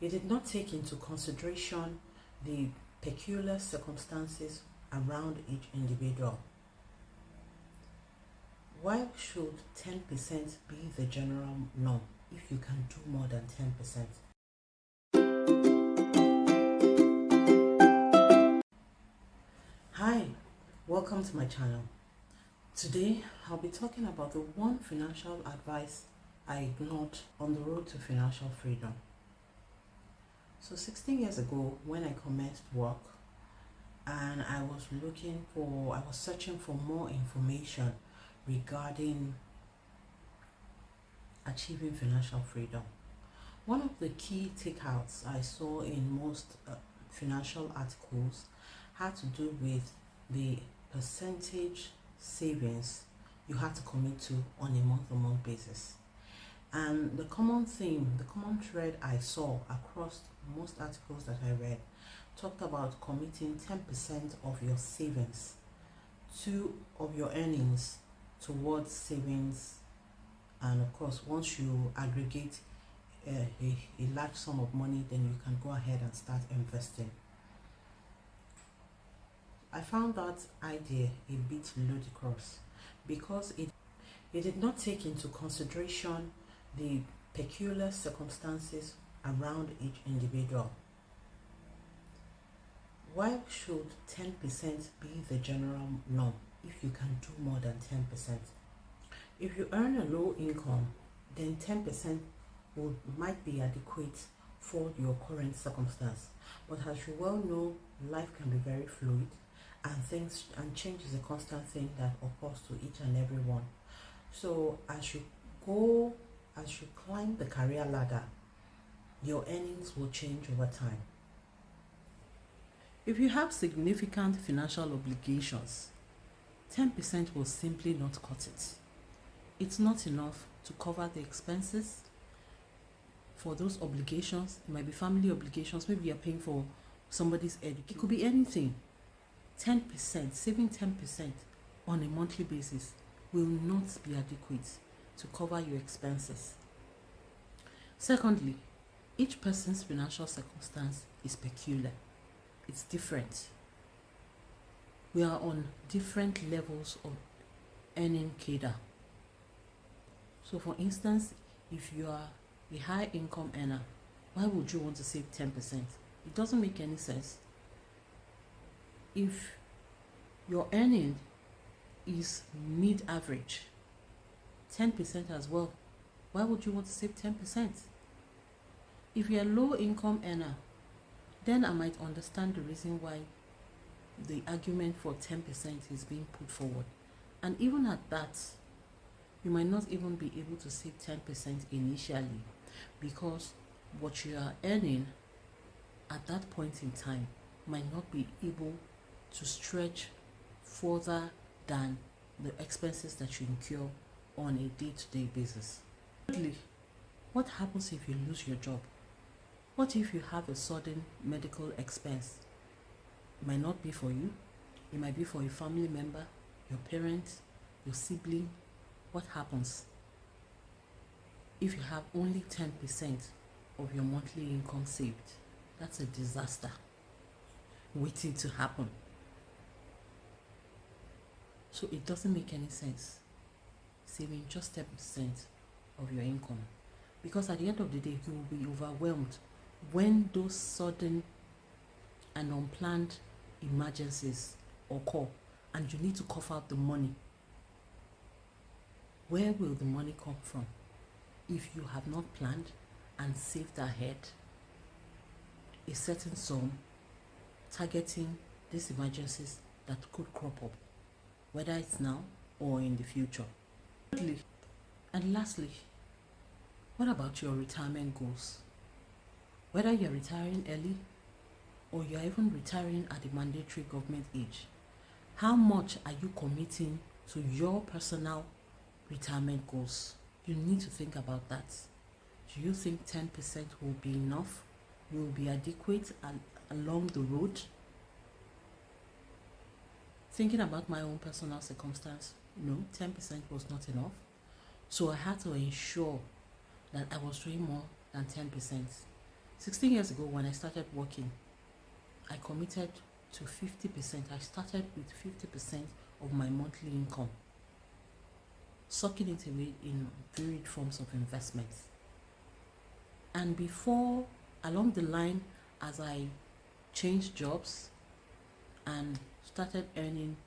It did not take into consideration the peculiar circumstances around each individual. Why should 10% be the general norm if you can do more than 10%? Hi, welcome to my channel. Today, I'll be talking about the one financial advice I ignored on the road to financial freedom. So 16 years ago, when I commenced work and I was searching for more information regarding achieving financial freedom. One of the key takeouts I saw in most financial articles had to do with the percentage savings you had to commit to on a month-to-month basis. And the common theme, the common thread I saw across most articles that I read talked about committing 10% of your savings of your earnings towards savings. And of course, once you aggregate a large sum of money, then you can go ahead and start investing. I found that idea a bit ludicrous because it did not take into consideration the peculiar circumstances around each individual. Why should 10% be the general norm if you can do more than 10%? If you earn a low income, then 10% might be adequate for your current circumstance. But as you well know, life can be very fluid, and change is a constant thing that occurs to each and every one. So as you climb the career ladder, your earnings will change over time. If you have significant financial obligations, 10% will simply not cut it. It's not enough to cover the expenses for those obligations. It might be family obligations, maybe you're paying for somebody's education. It could be anything. 10%, saving 10% on a monthly basis will not be adequate to cover your expenses. Secondly, each person's financial circumstance is peculiar. It's different. We are on different levels of earning cadre. So for instance, if you are a high income earner, why would you want to save 10%? It doesn't make any sense. If your earning is mid-average, 10% as well, why would you want to save 10%? If you're a low income earner, then I might understand the reason why the argument for 10% is being put forward. And even at that, you might not even be able to save 10% initially, because what you are earning at that point in time might not be able to stretch further than the expenses that you incur on a day-to-day basis. Thirdly, what happens if you lose your job? What if you have a sudden medical expense? It might not be for you. It might be for a family member, your parent, your sibling. What happens if you have only 10% of your monthly income saved? That's a disaster waiting to happen. So it doesn't make any sense saving just 10% of your income, because at the end of the day, you will be overwhelmed when those sudden and unplanned emergencies occur and you need to cough out the money. Where will the money come from if you have not planned and saved ahead a certain sum targeting these emergencies that could crop up, whether it's now or in the future? And lastly, what about your retirement goals? Whether you're retiring early or you're even retiring at the mandatory government age, how much are you committing to your personal retirement goals? You need to think about that. Do you think 10% will be enough? Will be adequate along the road? Thinking about my own personal circumstance, no, 10% was not enough. So I had to ensure that I was doing more than 10%. 16 years ago, when I started working, I committed to 50%. I started with 50% of my monthly income, sucking it away in varied forms of investments. And before, along the line, as I changed jobs and started earning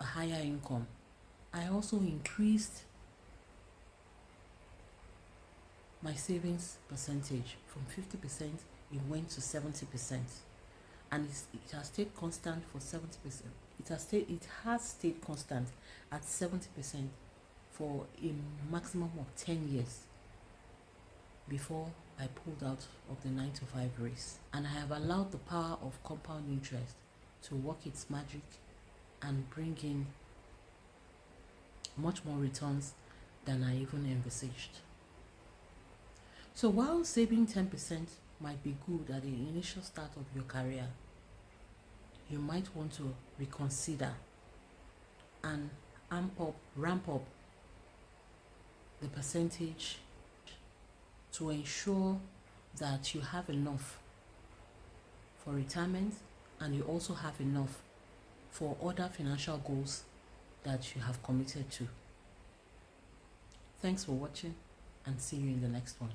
a higher income, I also increased my savings percentage. From 50%, it went to 70%. And it has stayed constant for 70%. It has stayed constant at 70% for a maximum of 10 years before I pulled out of the 9 to 5 race. And I have allowed the power of compound interest to work its magic and bring in much more returns than I even envisaged. So while saving 10% might be good at the initial start of your career, you might want to reconsider and ramp up the percentage to ensure that you have enough for retirement and you also have enough for other financial goals that you have committed to. Thanks for watching and see you in the next one.